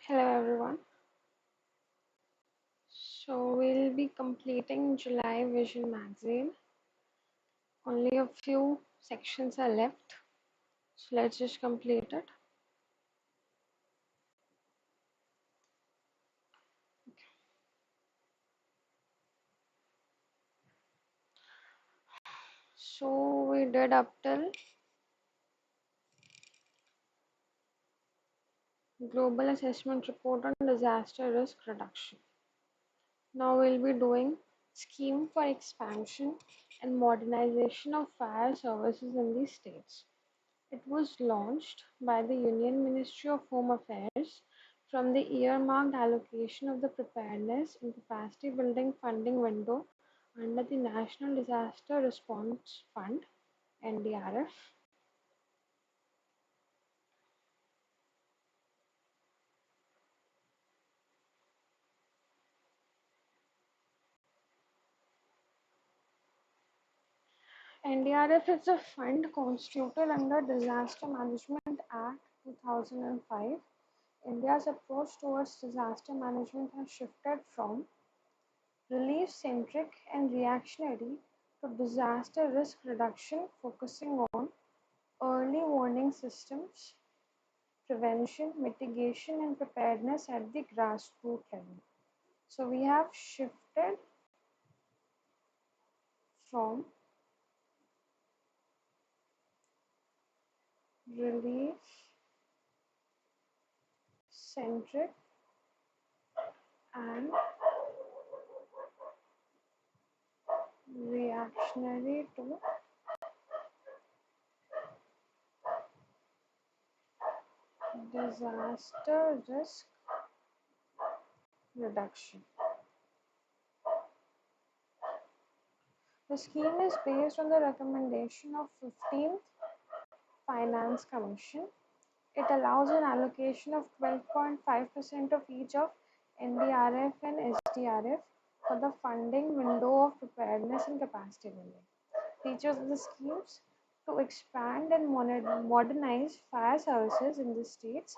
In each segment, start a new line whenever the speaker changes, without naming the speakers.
Hello everyone. So we'll be completing July Vision magazine. Only a few sections are left. So let's just complete it. So we did up till Global Assessment Report on Disaster Risk Reduction. Now we'll be doing Scheme for Expansion and Modernization of Fire Services in the States. It was launched by the Union Ministry of Home Affairs from the earmarked allocation of the Preparedness and Capacity Building funding window under the National Disaster Response Fund (NDRF). NDRF is a fund constituted under Disaster Management Act 2005. India's approach towards disaster management has shifted from relief-centric and reactionary to disaster risk reduction, focusing on early warning systems, prevention, mitigation, and preparedness at the grassroots level. So we have shifted from relief-centric and reactionary to disaster risk reduction. The scheme is based on the recommendation of 15th Finance Commission. It allows an allocation of 12.5% of each of NDRF and SDRF for the funding window of preparedness and capacity building. Features of the schemes: to expand and modernize fire services in the states.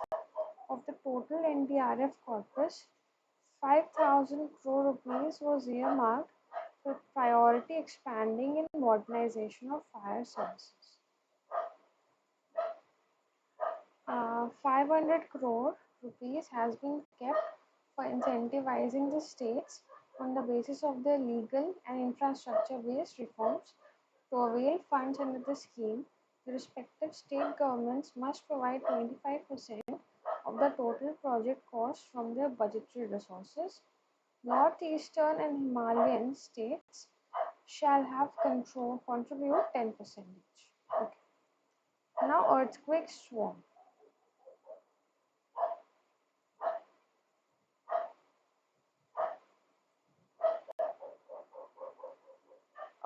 Of the total NDRF corpus, 5,000 crore rupees was earmarked for priority expanding and modernization of fire services. 500 crore rupees has been kept for incentivizing the states on the basis of their legal and infrastructure based reforms. To avail funds under the scheme, the respective state governments must provide 25% of the total project cost from their budgetary resources. Northeastern and Himalayan states shall have contribute 10% each. Okay. Now earthquake swarm.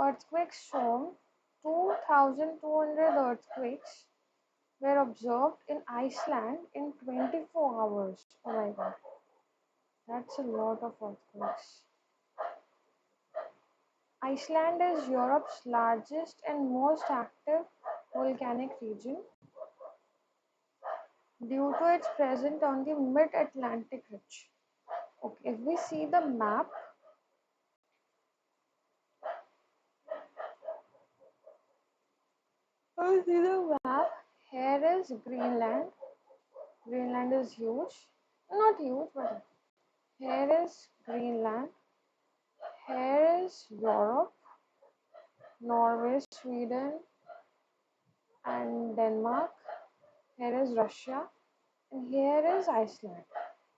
Earthquake swarm: 2,200 earthquakes were observed in Iceland in 24 hours. Oh my god, that's a lot of earthquakes. Iceland is Europe's largest and most active volcanic region due to its presence on the mid-Atlantic ridge. Okay, if we see the map, here is Greenland. Greenland is huge. Not huge, but here is Greenland. Here is Europe, Norway, Sweden, and Denmark. Here is Russia, and here is Iceland,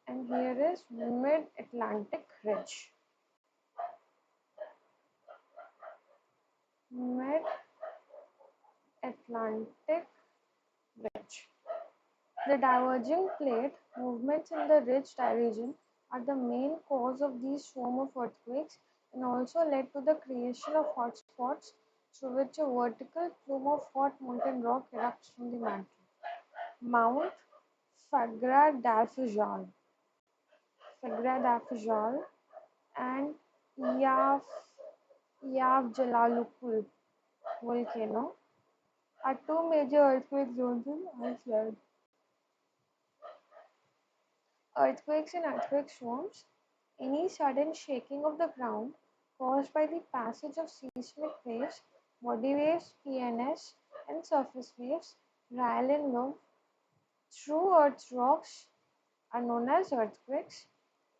and here is Mid-Atlantic Ridge. Mid-Atlantic Ridge. The diverging plate movements in the ridge region are the main cause of these swarm of earthquakes and also led to the creation of hotspots through which a vertical plume of hot molten rock erupts from the mantle. Mount Fagradalfjall and Eyjafjallajökull volcano are two major earthquake zones in Iceland. Earthquakes and earthquake swarms. Any sudden shaking of the ground caused by the passage of seismic waves, body waves, PNS, and surface waves, Ryle and Love, through Earth's rocks are known as earthquakes.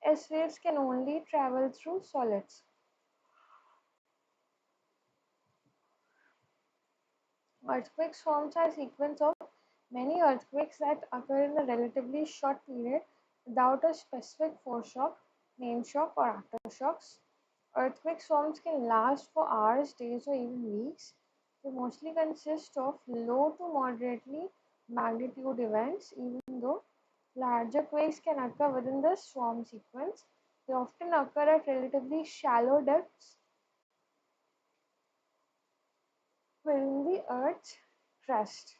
S waves can only travel through solids. Earthquake swarms are a sequence of many earthquakes that occur in a relatively short period without a specific foreshock, main shock, or aftershocks. Earthquake swarms can last for hours, days, or even weeks. They mostly consist of low to moderately magnitude events, even though larger quakes can occur within the swarm sequence. They often occur at relatively shallow depths within the Earth's crust.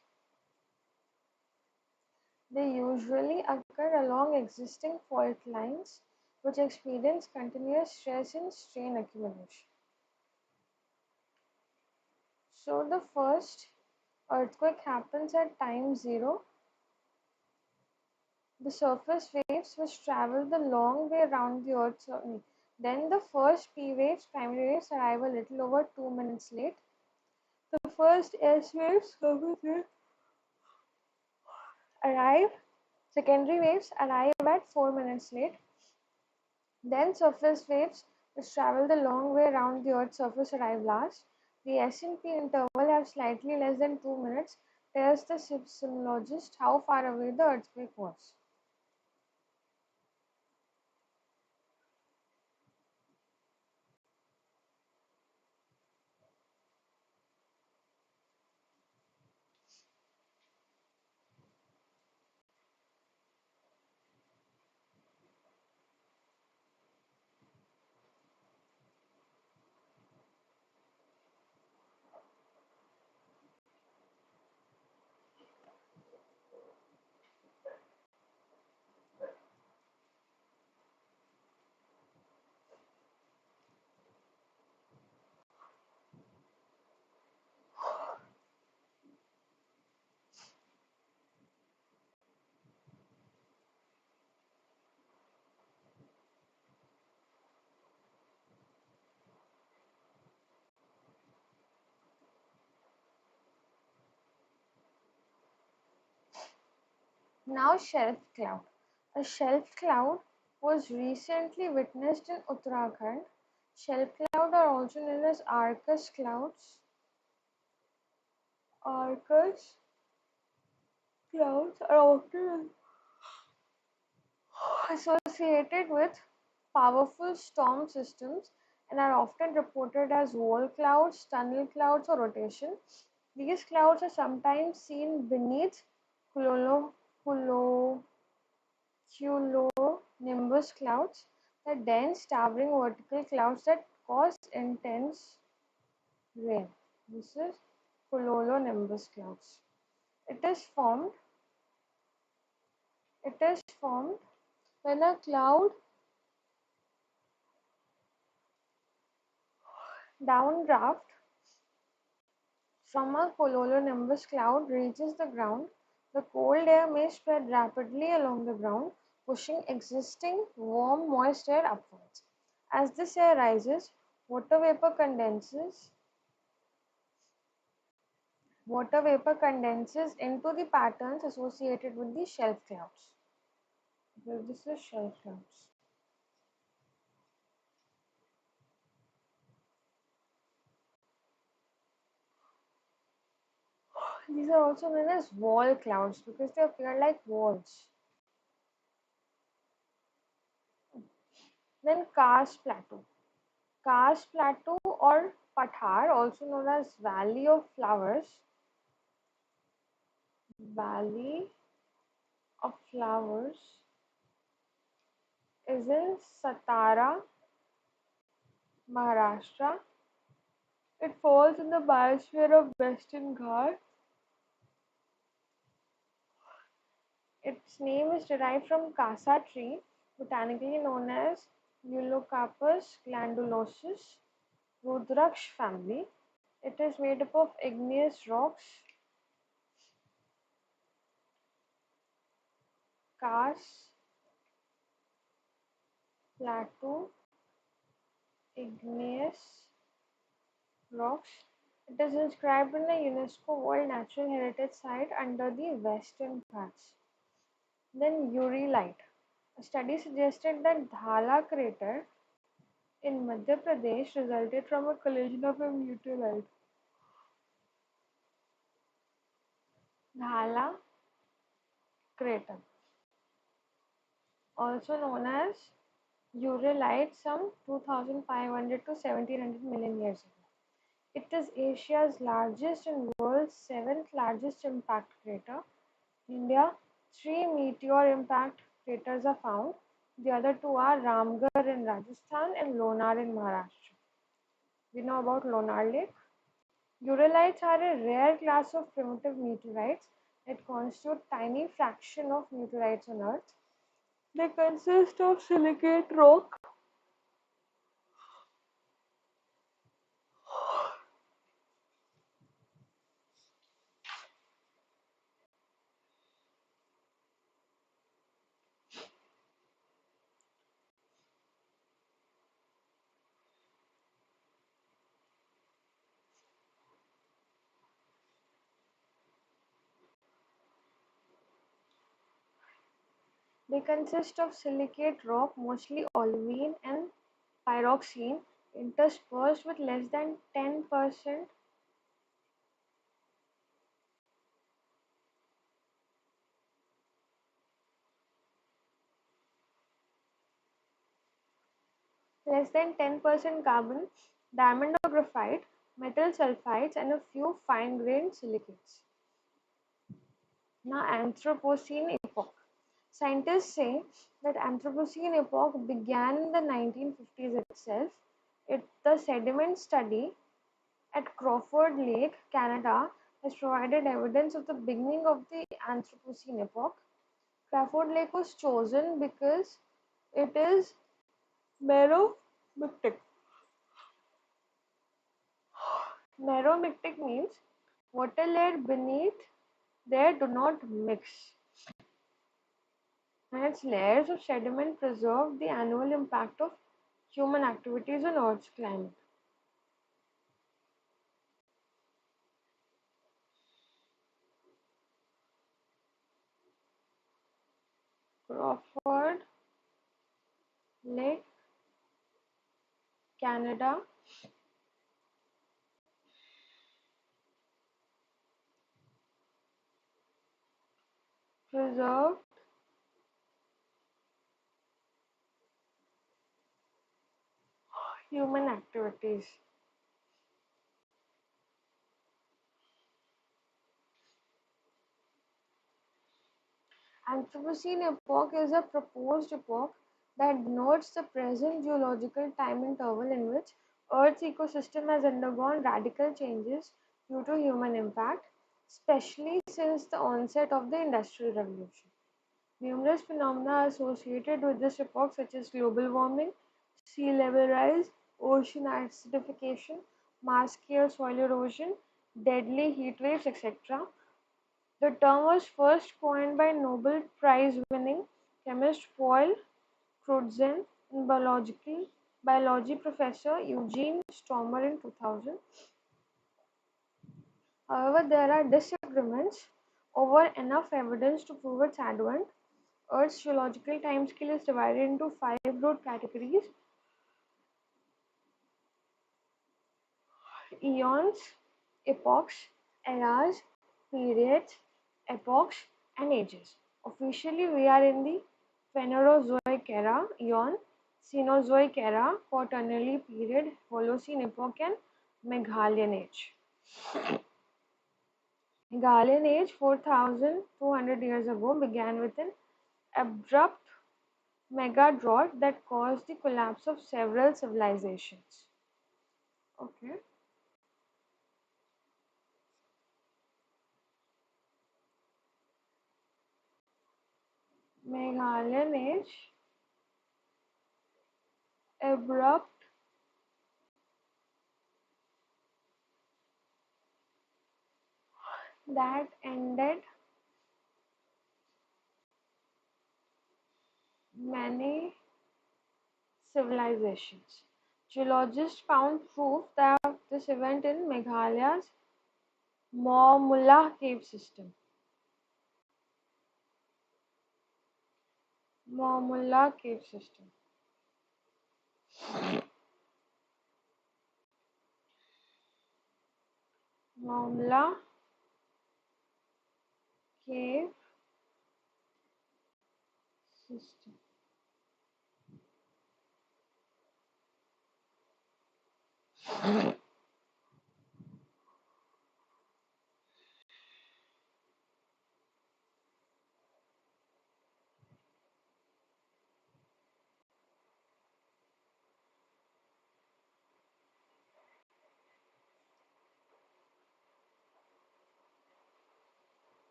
They usually occur along existing fault lines, which experience continuous stress and strain accumulation. So the first earthquake happens at time 0. The surface waves which travel the long way around the Earth. Then the first P waves, primary waves, arrive a little over 2 minutes late. The first S waves, surface waves, arrive. Secondary waves arrive at 4 minutes late. Then surface waves which travel the long way around the Earth's surface arrive last. The S and P interval have slightly less than 2 minutes, tells the seismologist how far away the earthquake was. Now shelf cloud. A shelf cloud was recently witnessed in Uttarakhand. Shelf clouds are also known as Arcus clouds. Arcus clouds are often associated with powerful storm systems and are often reported as wall clouds, tunnel clouds, or rotation. These clouds are sometimes seen beneath cumulonimbus clouds, the dense, towering vertical clouds that cause intense rain. This is cumulonimbus clouds. It is formed. It is formed when a cloud downdraft from a cumulonimbus cloud reaches the ground. The cold air may spread rapidly along the ground, pushing existing warm, moist air upwards. As this air rises, water vapor condenses into the patterns associated with the shelf clouds. This is shelf clouds. These are also known as wall clouds because they appear like walls. Then karst plateau. Karst plateau or Pathar, also known as Valley of Flowers. Valley of Flowers is in Satara, Maharashtra. It falls in the biosphere of Western Ghats. Its name is derived from Casa tree, botanically known as Eulocarpus glandulosus, Rudraksh family. It is made up of igneous rocks, karst, plateau igneous rocks. It is inscribed in the UNESCO World Natural Heritage Site under the Western Ghats. Then Urilite. A study suggested that Dhala crater in Madhya Pradesh resulted from a collision of a meteorite. Dhala crater, also known as Urilite, some 2,500 to 1,700 million years ago. It is Asia's largest and world's seventh largest impact crater. In India, three meteor impact craters are found. The other two are Ramgarh in Rajasthan and Lonar in Maharashtra. We know about Lonar Lake. Uralites are a rare class of primitive meteorites that constitute tiny fraction of meteorites on Earth. They consist of silicate rock. They consist of silicate rock, mostly olivine and pyroxene, interspersed with less than 10% carbon, diamond or graphite, metal sulfides, and a few fine-grained silicates. Now, Anthropocene epoch. Scientists say that Anthropocene epoch began in the 1950s itself. The sediment study at Crawford Lake, Canada, has provided evidence of the beginning of the Anthropocene epoch. Crawford Lake was chosen because it is meromictic. Meromictic means water layer beneath there do not mix, and its layers of sediment preserve the annual impact of human activities on Earth's climate. Crawford Lake, Canada, preserved human activities. Anthropocene epoch is a proposed epoch that denotes the present geological time interval in which Earth's ecosystem has undergone radical changes due to human impact, especially since the onset of the Industrial Revolution. Numerous phenomena are associated with this epoch, such as global warming, sea level rise, ocean acidification, mass-scale soil erosion, deadly heat waves, etc. The term was first coined by Nobel Prize-winning chemist Paul Crutzen and biology professor Eugene Stormer in 2000. However, there are disagreements over enough evidence to prove its advent. Earth's geological timescale is divided into five broad categories: eons, epochs, eras, periods, epochs, and ages. Officially, we are in the Phanerozoic era, eon, Cenozoic era, Quaternary period, Holocene epoch, and Meghalayan age. Meghalayan age, 4,200 years ago, began with an abrupt mega drought that caused the collapse of several civilizations. Okay. Meghalayan age, abrupt that ended many civilizations. Geologists found proof that this event in Meghalaya's Maumula cave system. Maumula cave system. Maumula cave system.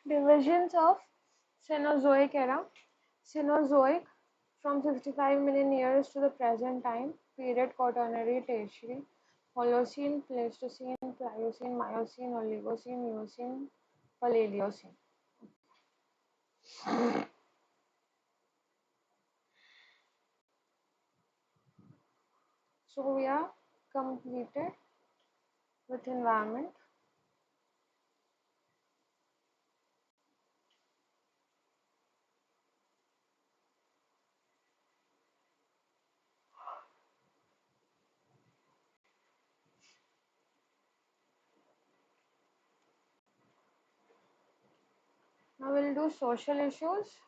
Divisions of Cenozoic era. Cenozoic from 65 million years to the present time. Period Quaternary, Tertiary, Holocene, Pleistocene, Pliocene, Miocene, Oligocene, Eocene, Paleocene. So we are completed with environment. Now we'll do social issues.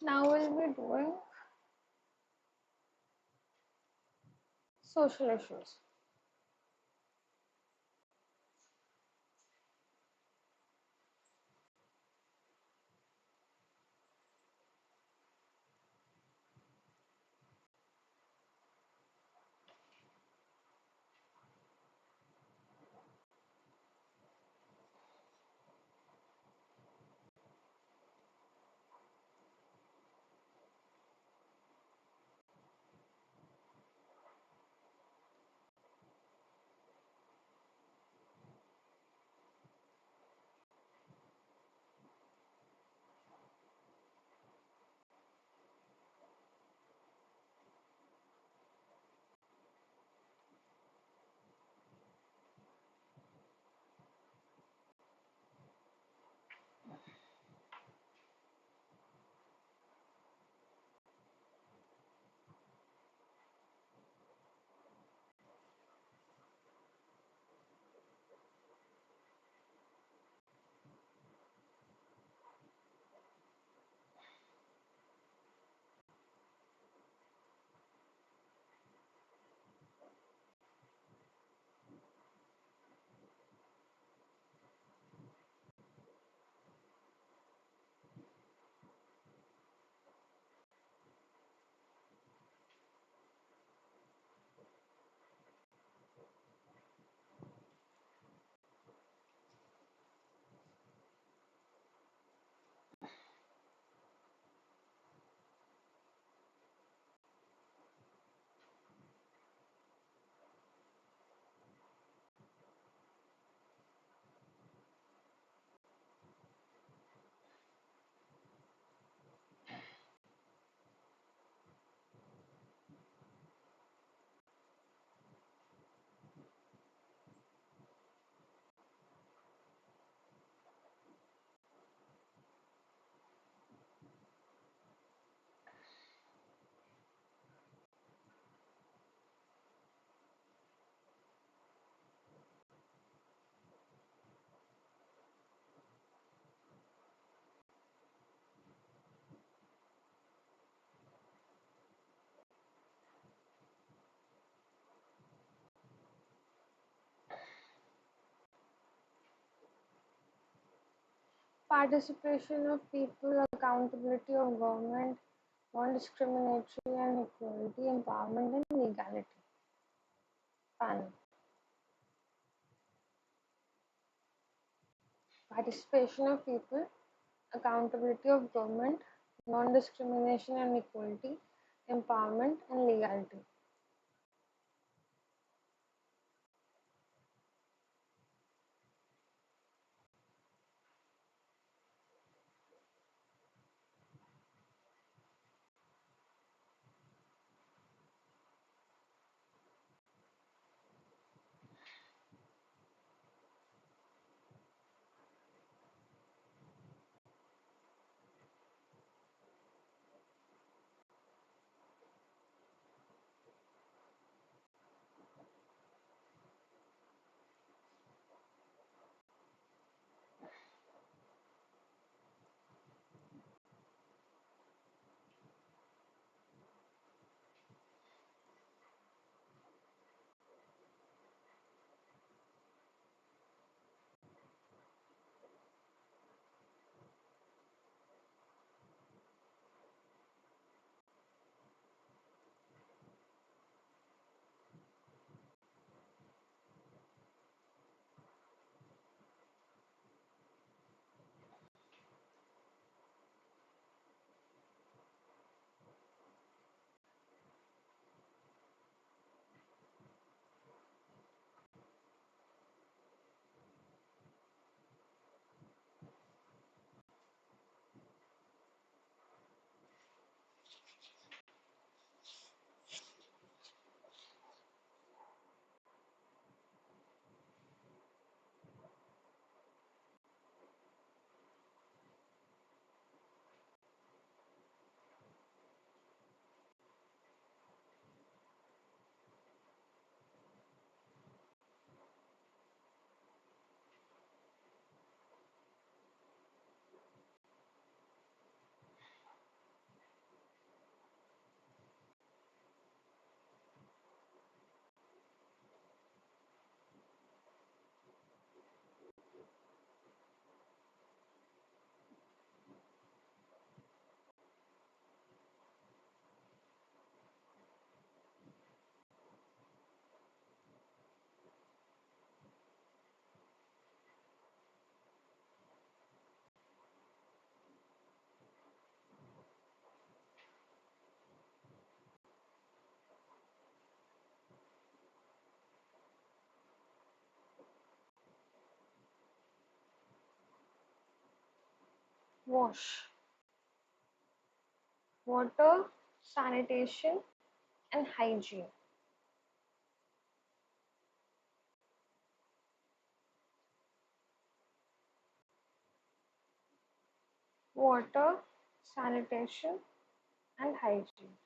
Now we'll be doing social issues. Participation of people, accountability of government, non-discriminatory and equality, empowerment and legality. Panel. Participation of people, accountability of government, non-discrimination and equality, empowerment and legality. wash, water, sanitation, and hygiene. Water, sanitation, and hygiene.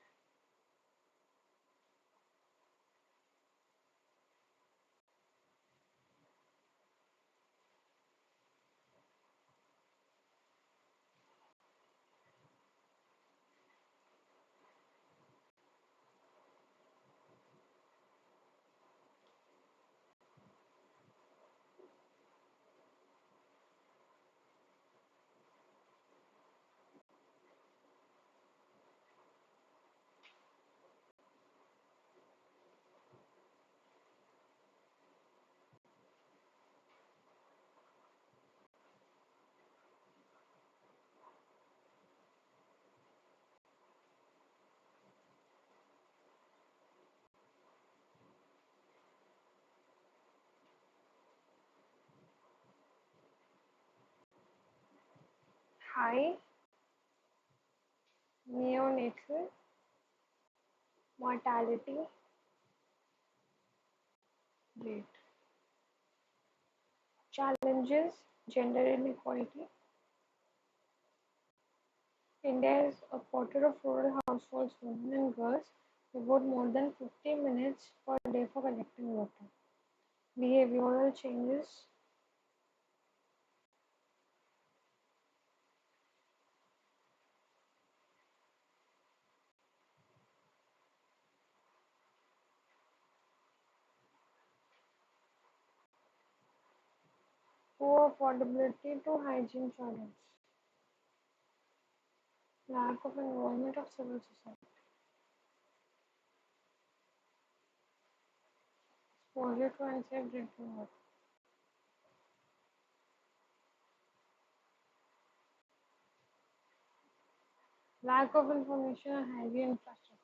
High neonatal mortality rate. Challenges: gender inequality. India is a quarter of rural households, women and girls devote more than 50 minutes per day for collecting water. Behavioral changes: poor affordability to hygiene products, lack of involvement of civil society, exposure to unsafe drinking water, lack of information on hygiene infrastructure.